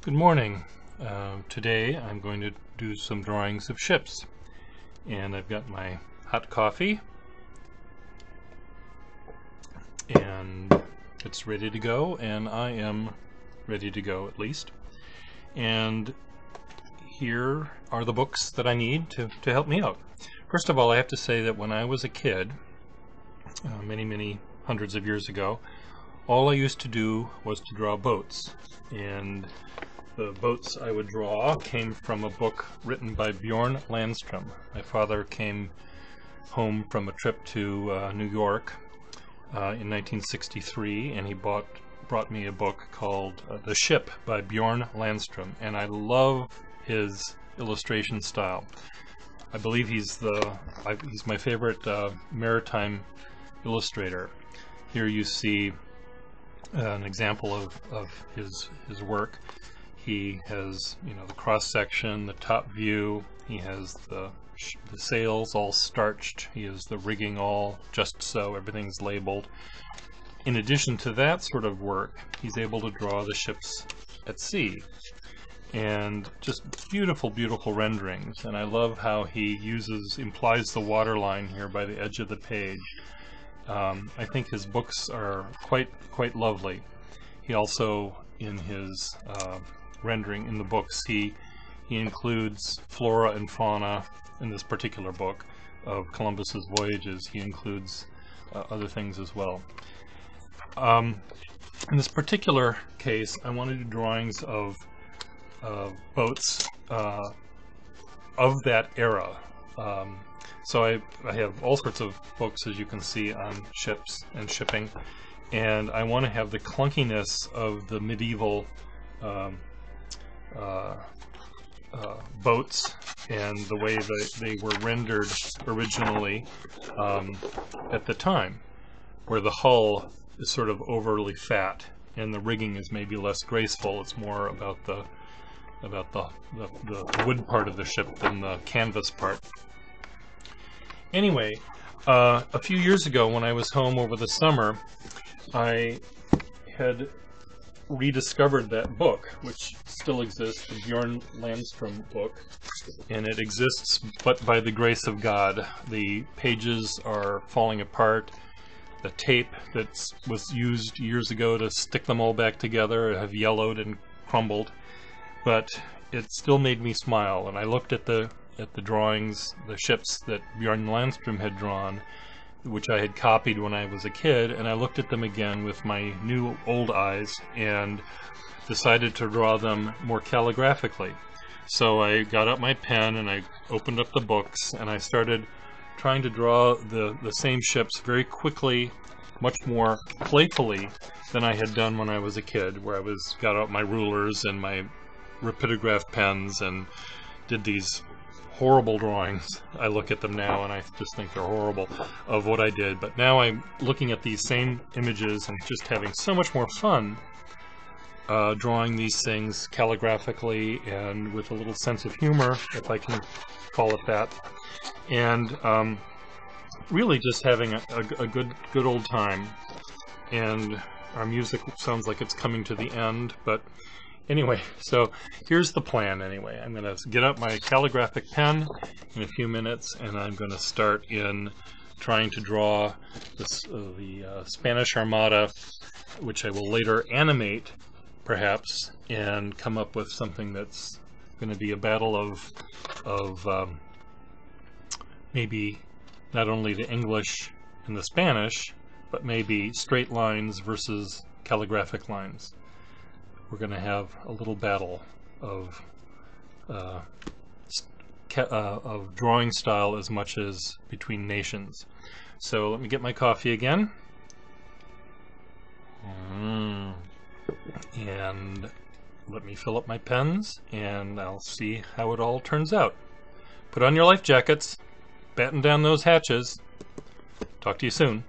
Good morning. Today I'm going to do some drawings of ships, and I've got my hot coffee and it's ready to go, and I am ready to go at least. And here are the books that I need to help me out. First of all, I have to say that when I was a kid, many hundreds of years ago, all I used to do was to draw boats, and the boats I would draw came from a book written by Bjorn Landstrom. My father came home from a trip to New York in 1963, and he brought me a book called The Ship by Bjorn Landstrom, and I love his illustration style. I believe he's my favorite maritime illustrator. Here you see an example of his work. He has, the cross section, the top view. He has the sails all starched. He has the rigging all just so, everything's labeled. In addition to that sort of work, he's able to draw the ships at sea, and just beautiful renderings. And I love how he implies the waterline here by the edge of the page. I think his books are quite lovely. He also, in his rendering in the books, he includes flora and fauna. In this particular book of Columbus's voyages, he includes other things as well. In this particular case, I want to do drawings of boats of that era. So I have all sorts of books, as you can see, on ships and shipping, and I want to have the clunkiness of the medieval boats and the way that they were rendered originally at the time, where the hull is sort of overly fat and the rigging is maybe less graceful. It's more about the wood part of the ship than the canvas part. Anyway, a few years ago when I was home over the summer, I had rediscovered that book, which still exists, the Bjorn Landstrom book, and it exists but by the grace of God. The pages are falling apart. The tape that was used years ago to stick them all back together have yellowed and crumbled, but it still made me smile. And I looked at the drawings, the ships that Bjorn Landstrom had drawn, which I had copied when I was a kid, and I looked at them again with my new old eyes and decided to draw them more calligraphically. So I got out my pen and I opened up the books and I started trying to draw the same ships very quickly, much more playfully than I had done when I was a kid, where I got out my rulers and my rapidograph pens and did these horrible drawings. I look at them now and I just think they're horrible, of what I did. But now I'm looking at these same images and just having so much more fun drawing these things calligraphically and with a little sense of humor, if I can call it that, and really just having a good old time. And our music sounds like it's coming to the end, but anyway, so here's the plan anyway. I'm going to get out my calligraphic pen in a few minutes, and I'm going to start in trying to draw the Spanish Armada, which I will later animate, perhaps, and come up with something that's going to be a battle of maybe not only the English and the Spanish, but maybe straight lines versus calligraphic lines. We're going to have a little battle of drawing style as much as between nations. So let me get my coffee again. And let me fill up my pens, and I'll see how it all turns out. Put on your life jackets, batten down those hatches. Talk to you soon.